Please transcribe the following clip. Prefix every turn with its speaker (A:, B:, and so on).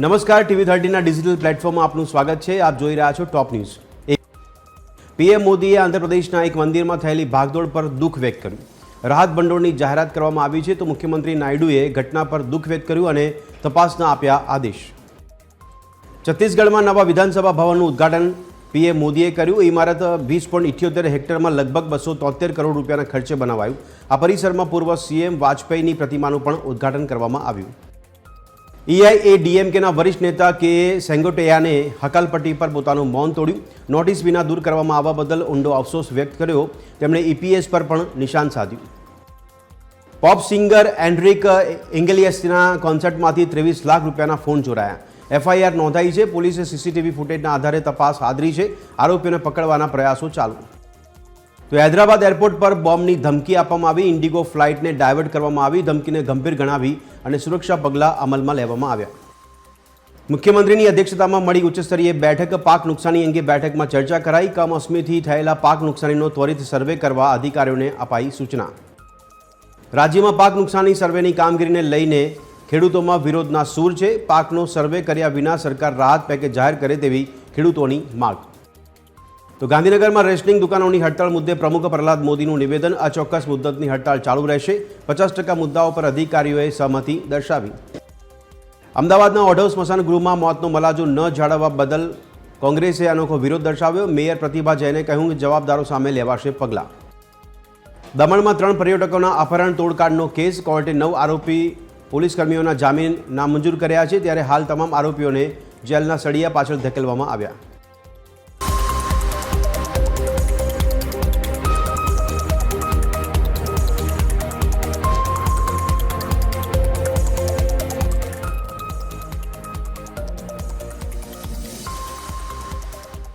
A: નમસ્કાર, TV 30ના digital પ્લેટફોર્મમાં આપનું સ્વાગત છે। આપ જોઈ રહ્યા છો ટોપ ન્યૂઝ। પીએમ મોદીએ આંધ્રપ્રદેશના એક મંદિરમાં થયેલી ભાગદોડ પર દુઃખ વ્યક્ત કર્યું। રાહત ભંડોળની જાહેરાત કરવામાં આવી છે તો મુખ્યમંત્રી નાયડુએ ઘટના પર દુઃખ વ્યક્ત કર્યું અને તપાસના આપ્યા આદેશ। છત્તીસગઢમાં નવા વિધાનસભા ભવનનું ઉદ્ઘાટન પીએમ મોદીએ કર્યું। ઇમારત 20.78 હેક્ટરમાં લગભગ 273 કરોડ રૂપિયાના ખર્ચે બનાવાયું। આ પરિસરમાં પૂર્વ સીએમ વાજપેયીની પ્રતિમાનું પણ ઉદ્ઘાટન કરવામાં આવ્યું। એઆઈએડીએમકેના વરિષ્ઠ નેતા કે સેંગોટેયાને હકાલપટ્ટી પર પોતાનું મૌન તોડ્યું। નોટિસ વિના દૂર કરવામાં આવવા બદલ ઊંડો અફસોસ વ્યક્ત કર્યો। તેમણે ઈપીએસ પર પણ નિશાન સાધ્યું। પોપ સિંગર એન્ડ્રિક ઇંગલિયસના કોન્સર્ટમાંથી 23 લાખ રૂપિયાના ફોન ચોરાયા। એફઆઈઆર નોંધાઈ છે। પોલીસે સીસીટીવી ફૂટેજના આધારે તપાસ હાથ ધરી છે। આરોપીઓને પકડવાના પ્રયાસો ચાલુ। તો હૈદરાબાદ એરપોર્ટ પર બોમ્બની ધમકી આપવામાં આવી। ઇન્ડિગો ફ્લાઇટને ડાયવર્ટ કરવામાં આવી। ધમકીને ગંભીર ગણાવી અને સુરક્ષા પગલાં અમલમાં લેવામાં આવ્યા। મુખ્યમંત્રીની અધ્યક્ષતામાં મળી ઉચ્ચસ્તરીય બેઠક। પાક નુકસાની અંગે બેઠકમાં ચર્ચા કરાઈ। કમોસમીથી થયેલા પાક નુકસાનીનો ત્વરિત સર્વે કરવા અધિકારીઓને અપાઈ સૂચના। રાજ્યમાં પાક નુકસાની સર્વેની કામગીરીને લઈને ખેડૂતોમાં વિરોધના સૂર છે। પાકનો સર્વે કર્યા વિના સરકાર રાહત પેકેજ જાહેર કરે તેવી ખેડૂતોની માંગ। તો ગાંધીનગરમાં રેશનિંગ દુકાનોની હડતાળ મુદ્દે પ્રમુખ પ્રહલાદ મોદીનું નિવેદન। અચોક્કસ મુદ્દતની હડતાળ ચાલુ રહેશે। 50% મુદ્દાઓ પર અધિકારીઓએ સહમતિ દર્શાવી। અમદાવાદના ઓઢવ સ્મશાન ગૃહમાં મોતનો મલાજો ન જાળવવા બદલ કોંગ્રેસે અનોખો વિરોધ દર્શાવ્યો। મેયર પ્રતિભા જૈને કહ્યું કે જવાબદારો સામે લેવાશે પગલાં। દમણમાં 3 પર્યટકોના અપહરણ તોડકાંડનો કેસ। કોર્ટે 9 આરોપી પોલીસકર્મીઓના જામીન નામંજૂર કર્યા છે। ત્યારે હાલ તમામ આરોપીઓને જેલના સળિયા પાછળ ધકેલવામાં આવ્યા।